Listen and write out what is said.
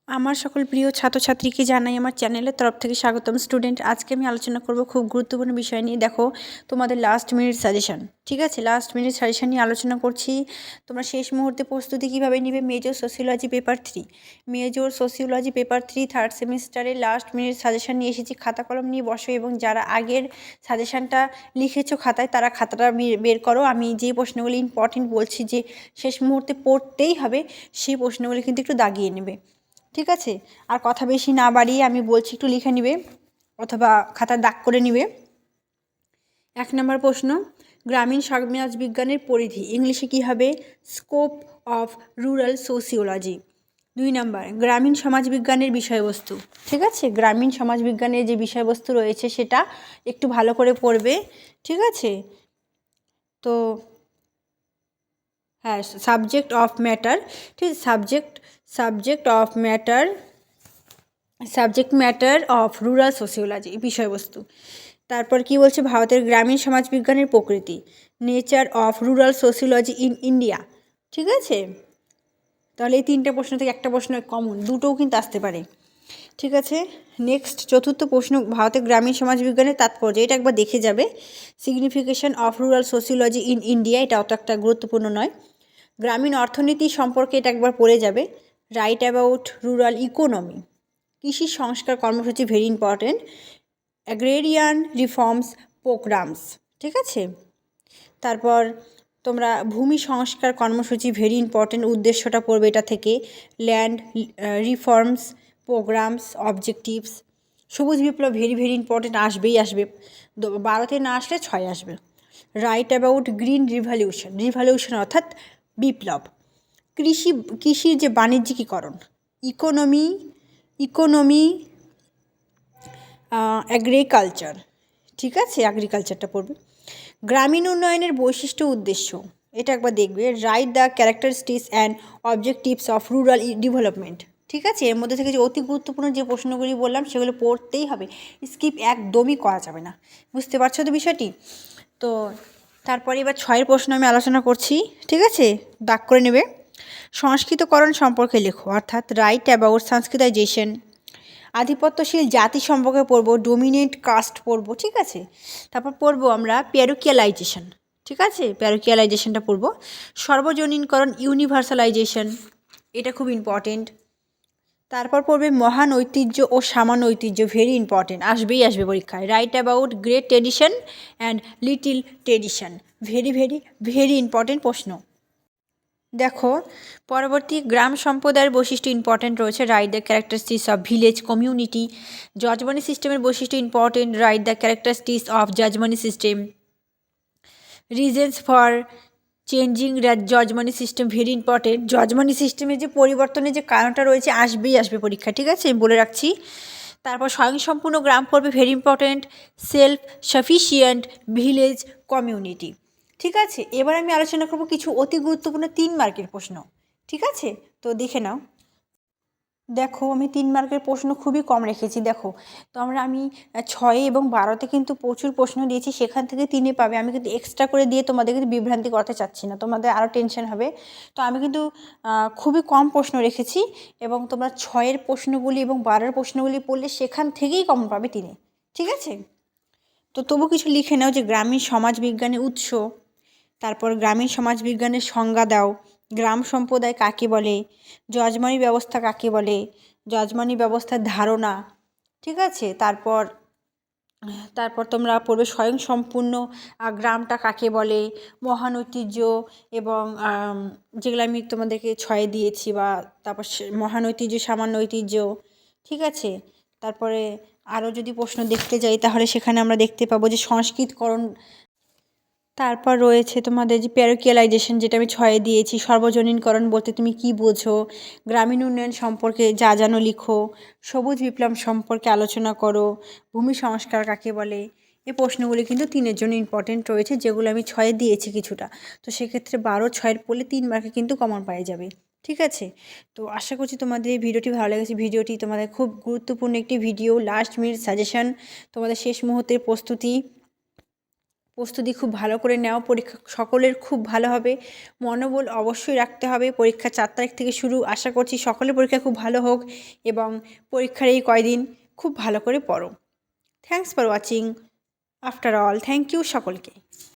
আমার সকল প্রিয় ছাত্রছাত্রীকে জানাই আমার চ্যানেলের তরফ থেকে স্বাগতম। স্টুডেন্ট, আজকে আমি আলোচনা করব খুব গুরুত্বপূর্ণ বিষয় নিয়ে। দেখো, তোমাদের লাস্ট মিনিট সাজেশন, ঠিক আছে? লাস্ট মিনিট সাজেশন নিয়ে আলোচনা করছি। তোমরা শেষ মুহূর্তে প্রস্তুতি কীভাবে নিবে? Major sociology paper 3, major sociology paper 3 third সেমিস্টারে লাস্ট মিনিট সাজেশন নিয়ে এসেছি। খাতা কলম নিয়ে বসো এবং যারা আগের সাজেশনটা লিখেছো খাতায়, তারা খাতাটা বের করো। আমি যে প্রশ্নগুলি ইম্পর্টেন্ট বলছি, যে শেষ মুহূর্তে পড়তেই হবে, সেই প্রশ্নগুলি কিন্তু একটু দাগিয়ে নেবে, ঠিক আছে? আর কথা বেশি না বাড়িয়ে আমি বলছি, একটু লিখে নিবে অথবা খাতায় দাগ করে নিবে। 1 নম্বর প্রশ্ন, গ্রামীণ সমাজবিজ্ঞানের পরিধি ইংলিশে কী হবে? Scope of rural sociology. 2 নম্বর, গ্রামীণ সমাজবিজ্ঞানের বিষয়বস্তু, ঠিক আছে? গ্রামীণ সমাজবিজ্ঞানের যে বিষয়বস্তু রয়েছে সেটা একটু ভালো করে পড়বে, ঠিক আছে? তো হ্যাঁ, সাবজেক্ট অফ ম্যাটার, ঠিক আছে? Subject matter of rural sociology বিষয়বস্তু। তারপর কি বলছে? ভারতের গ্রামীণ সমাজবিজ্ঞানের প্রকৃতি, nature of rural sociology in India, ঠিক আছে? তাহলে এই 3টে প্রশ্ন থেকে একটা প্রশ্ন কমন, দুটোও কিন্তু আসতে পারে, ঠিক আছে? নেক্সট, চতুর্থ প্রশ্ন, ভারতের গ্রামীণ সমাজবিজ্ঞানের তাৎপর্য, এটা একবার দেখে যাবে। Signification of rural sociology in India, এটা অত একটা গুরুত্বপূর্ণ নয়। গ্রামীণ অর্থনীতি সম্পর্কে এটা একবার পড়ে যাবে। রাইট অ্যাবাউট রুরাল ইকোনমি, কৃষি সংস্কার কর্মসূচি very important. Agrarian reforms programs, ঠিক আছে? তারপর তোমরা ভূমি সংস্কার কর্মসূচি ভেরি ইম্পর্টেন্ট, উদ্দেশ্যটা পড়বে এটা থেকে। Land reforms programs objectives. সবুজ বিপ্লব ভেরি ভেরি ইম্পর্টেন্ট, আসবে 12তে না আসলে 6 আসবে। রাইট অ্যাবাউট গ্রিন রিভলিউশন অর্থাৎ বিপ্লব। কৃষির যে বাণিজ্যিকীকরণ, ইকোনমি অ্যাগ্রিকালচার, ঠিক আছে? অ্যাগ্রিকালচারটা পড়বে। গ্রামীণ উন্নয়নের বৈশিষ্ট্য উদ্দেশ্য, এটা একবার দেখবে। Right the characteristics and objectives of rural development, ঠিক আছে? এর মধ্যে থেকে যে অতি গুরুত্বপূর্ণ যে প্রশ্নগুলি বললাম সেগুলো পড়তেই হবে, স্কিপ একদমই করা যাবে না। বুঝতে পারছো তো বিষয়টি? তো তারপরে এবার 6 প্রশ্ন আমি আলোচনা করছি, ঠিক আছে? দাগ করে নেবে। সংস্কৃতকরণ সম্পর্কে লেখো, অর্থাৎ রাইট অ্যাবাউট সংস্কৃতাইজেশন। আধিপত্যশীল জাতি সম্পর্কে পড়বো, ডোমিনেন্ট কাস্ট পড়বো, ঠিক আছে? তারপর পড়বো আমরা প্যারোকিয়ালাইজেশন, ঠিক আছে? প্যারোকিয়ালাইজেশনটা পড়বো। সর্বজনীনকরণ ইউনিভার্সালাইজেশন, এটা খুব ইম্পর্টেন্ট। তারপর পড়বে মহান ঐতিহ্য ও সামান্য ঐতিহ্য, ভেরি ইম্পর্টেন্ট, আসবে পরীক্ষায়। Write about great tradition and little tradition, very very very important প্রশ্ন। দেখো, পরবর্তী গ্রাম সম্প্রদায়ের বৈশিষ্ট্য ইম্পর্টেন্ট রয়েছে। Write the characteristics of village community. Jajmani সিস্টেমের বৈশিষ্ট্য important. Write the characteristics of jajmani system. Reasons for changing jajmani system, very important. Jajmani সিস্টেমের যে পরিবর্তনের যে কারণটা রয়েছে আসবে পরীক্ষা, ঠিক আছে? আমি বলে রাখছি। তারপর স্বয়ংসম্পূর্ণ গ্রাম পড়বে, very important. Self sufficient village community, ঠিক আছে? এবার আমি আলোচনা করব কিছু অতি গুরুত্বপূর্ণ 3 মার্কের প্রশ্ন, ঠিক আছে? তো দেখে নাও। দেখো, আমি 3 মার্কের প্রশ্ন খুবই কম রেখেছি। দেখো, তো আমি 6 এবং 12তে কিন্তু প্রচুর প্রশ্ন দিয়েছি, সেখান থেকে 3-এ পাবে। আমি কিন্তু এক্সট্রা করে দিয়ে তোমাদের কিন্তু বিভ্রান্তি করাতে চাচ্ছি না, তোমাদের আরও টেনশন হবে। তো আমি কিন্তু খুবই কম প্রশ্ন রেখেছি, এবং তোমরা 6-এর প্রশ্নগুলি এবং 12-এর প্রশ্নগুলি পড়লে সেখান থেকেই কম পাবে 3-এ, ঠিক আছে? তো তবু কিছু লিখে নাও, যে গ্রামীণ সমাজবিজ্ঞানের উৎস, তারপর গ্রামীণ সমাজবিজ্ঞানের সংজ্ঞা দাও, গ্রাম সম্প্রদায় কাকে বলে, জজমানি ব্যবস্থা কাকে বলে, জজমানি ব্যবস্থার ধারণা, ঠিক আছে? তারপর তোমরা পড়বে স্বয়ংসম্পূর্ণ গ্রামটা কাকে বলে, মহান ঐতিহ্য, এবং যেগুলো আমি তোমাদেরকে 6-এ দিয়েছি, বা তারপর মহান ঐতিহ্য, সামান্য ঐতিহ্য, ঠিক আছে? তারপরে আরও যদি প্রশ্ন দেখতে যাই, তাহলে সেখানে আমরা দেখতে পাবো যে সংস্কৃতকরণ। তারপর রয়েছে তোমাদের যে প্যারোকিয়ালাইজেশন, যেটা আমি 6-এ দিয়েছি। সর্বজনীনকরণ বলতে তুমি কি বোঝো, গ্রামীণ উন্নয়ন সম্পর্কে যা জানো লিখো, সবুজ বিপ্লব সম্পর্কে আলোচনা করো, ভূমি সংস্কার কাকে বলে। এই প্রশ্নগুলি কিন্তু 3-এর জন্য ইম্পর্টেন্ট রয়েছে, যেগুলো আমি 6-এ দিয়েছি কিছুটা। তো সেক্ষেত্রে 12, 6-এর পড়লে 3 মার্কে কিন্তু কমন পাওয়া যাবে, ঠিক আছে? তো আশা করছি তোমাদের এই ভিডিওটি ভালো লেগেছে। ভিডিওটি তোমাদের খুব গুরুত্বপূর্ণ একটি ভিডিও, লাস্ট মিনিট সাজেশন, তোমাদের শেষ মুহূর্তের প্রস্তুতি। প্রস্তুতি খুব ভালো করে নাও, পরীক্ষা সকলের খুব ভালো হবে, মনোবল অবশ্যই রাখতে হবে। পরীক্ষা 4 তারিখ থেকে শুরু, আশা করছি সকলের পরীক্ষা খুব ভালো হোক এবং পরীক্ষার এই কয়দিন খুব ভালো করে পড়ো। Thanks for watching. After all thank you সকলকে।